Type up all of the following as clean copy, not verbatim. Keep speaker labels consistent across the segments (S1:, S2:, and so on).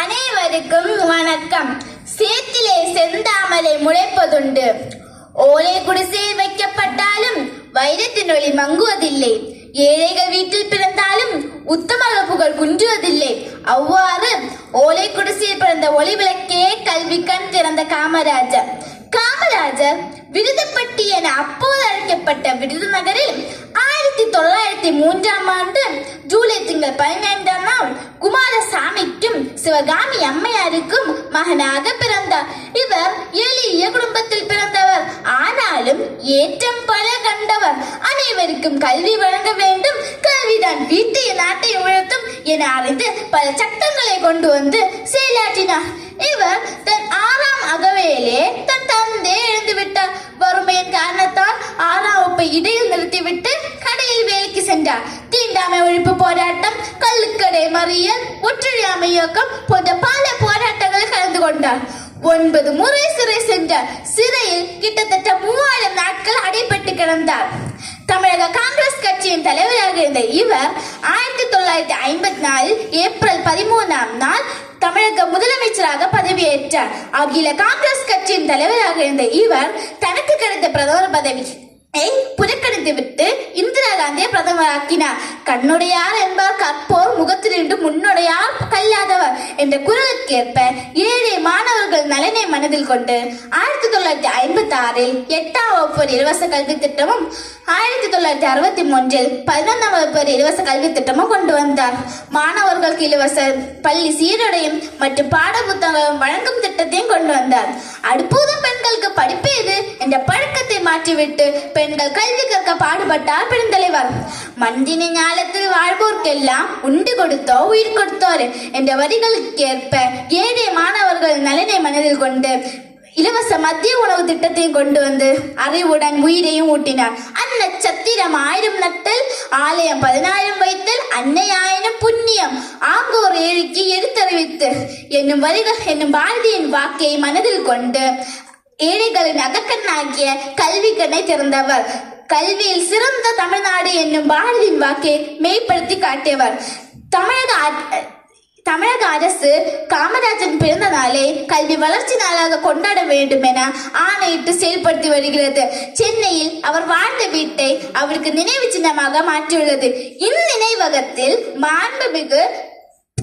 S1: அனைவருக்கும் வணக்கம். சேத்திலே செந்தாமரை முளைப்பதுண்டு. ஓலை குடிசையில் வைக்கப்பட்டாலும் வைரத்தின் ஒளி மங்குவதில்லை. ஏழைகள் வீட்டில் பிறந்தாலும் உத்தமக புகழ் குன்றுவதில்லை. அவ்வாறு ஓலை குடிசையில் பிறந்த ஒளி விளக்கே கல்வி கண் திறந்த காமராஜர். காமராஜர் விருதுப்பட்டி என அப்போது அழைக்கப்பட்ட விருதுநகரில் 1903ஆம் ஆண்டு ஜூலை திங்கள் 15ஆம் நாள் குமாரசாமிக்கும் சிவகாமி அம்மையாருக்கும் மகனாக பிறந்தார். இவர் எளிய குடும்பத்தில் பிறந்தவர். ஆனாலும் ஏற்றம் பல கண்டவர். அனைவருக்கும் கல்வி வழங்க வேண்டும், கல்விதான் வீட்டையும் நாட்டையும் உயர்த்தும் என அறிந்து பல சட்டங்களை கொண்டு வந்து செயலாற்றினார். இவர் தன் 6ஆம் அகவையிலே தன் தந்தை இழந்து விட்டார். வறுமையின் காரணத்தால் 6ஆம் வகுப்பை இடையில் நிறுத்திவிட்டு கடையில் வேலைக்கு சென்றார். தீண்டாமை ஒழிப்பு போராட்டம், கள்ளுக்கடை மறியல், ஒற்றுழையாமை இயக்கம் போன்ற பல போராட்டங்களில் கலந்து கொண்டார். 9 முறை சிறை சென்றார். சிறையில் கிட்டத்தட்ட 3000 நாட்கள் அடைபட்டு கிடந்தார். தமிழக காங்கிரஸ் கட்சியின் தலைவராக இருந்த இவர் 1954 ஏப்ரல் 13ஆம் நாள் தமிழக முதலமைச்சராக பதவியேற்றார். அகில காங்கிரஸ் கட்சியின் தலைவராக இருந்த இவர் தனக்கு கிடைத்த பிரதமர் பதவியை புறக்கணித்து விட்டு இந்திரா காந்தியை பிரதமராக்கினார். கண்ணுடையார் என்பார் கற்போர், முகத்திலிருந்து முன்னுடையார் கல்லாதவர் என்ற குரலுக்கேற்ப ஏழை மாணவர்கள் நலனை மனதில் கொண்டு 1956 8ஆம் வகுப்பு இலவச கல்வி திட்டமும் 1963 11ஆம் வகுப்பு இலவச கல்வி திட்டமும் கொண்டு வந்தார். மாணவர்களுக்கு இலவச பள்ளி சீருடையும் மற்றும் பாட புத்தகம் வழங்கும் திட்டத்தையும் கொண்டு வந்தார். அடுப்பூதும் பெண்களுக்கு படிப்பேது என்ற பழக்கத்தை மாற்றிவிட்டு பெண்கள் கல்வி கற்க பாடுபட்டார் பெருந்தலைவர். மந்தினி ஞாலத்தில் வாழ்வோர்க்கெல்லாம் உண்டு கொடுத்தோ உயிர் கொடுத்தோர் என்ற வரிகளுக்கு ஏற்ப ஏழை மாணவர்கள் நலனை மனதில் கொண்டு இலவச மத்திய உணவு திட்டத்தையும் கொண்டு வந்து அறிவுடன் உயிரையும் ஊட்டினார். அன்னச்சத்திரம் 1000 நட்டல், ஆலயம் 10000 வைத்தல், அன்னை ஆயினும் புண்ணியம், ஆங்கோர் ஏழிக்கு எடுத்தறிவித்து என்னும் வரிகள் என்னும் பாரதியின் வாக்கை மனதில் கொண்டு ஏழைகளின் அகக்கண்ணாகிய கல்வி கண்ணை திறந்தவர். கல்வியில் சிறந்த தமிழ்நாடு என்னும் பாரதியின் வாக்கை மெய்ப்படுத்தி காட்டியவர். தமிழக அரசு காமராஜன் பிறந்த நாளை கல்வி வளர்ச்சி நாளாக கொண்டாட வேண்டும் என ஆணையிட்டு செயல்படுத்தி வருகிறது. சென்னையில் அவர் வாழ்ந்த வீட்டை அவருக்கு நினைவு சின்னமாக மாற்றியுள்ளது. இந்நினைவகத்தில் மாண்புமிகு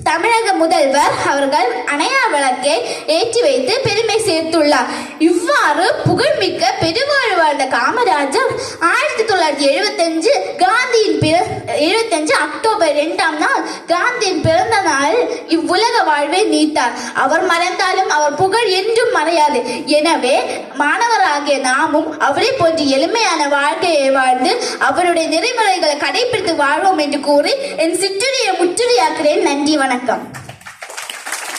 S1: தமிழக முதல்வர் அவர்கள் அணையா விளக்கை ஏற்றி வைத்து பெருமை சேர்த்துள்ளார். இவ்வாறு புகழ்மிக்க பெருவாழ் வாழ்ந்த காமராஜர் 1975 அக்டோபர் 2ஆம் நாள் காந்தியின் பிறந்த நாள் இவ்வுலக வாழ்வை நீத்தார். அவர் மறைந்தாலும் அவர் புகழ் என்றும் மறையாது. எனவே மாணவராகிய நாமும் அவரை போன்று எளிமையான வாழ்க்கையை வாழ்ந்து அவருடைய நெறிமுறைகளை கடைபிடித்து வாழ்வோம் என்று கூறி என் சிற்றுரையை முற்றுரையாக்குறேன். நன்றி, வணக்கம்.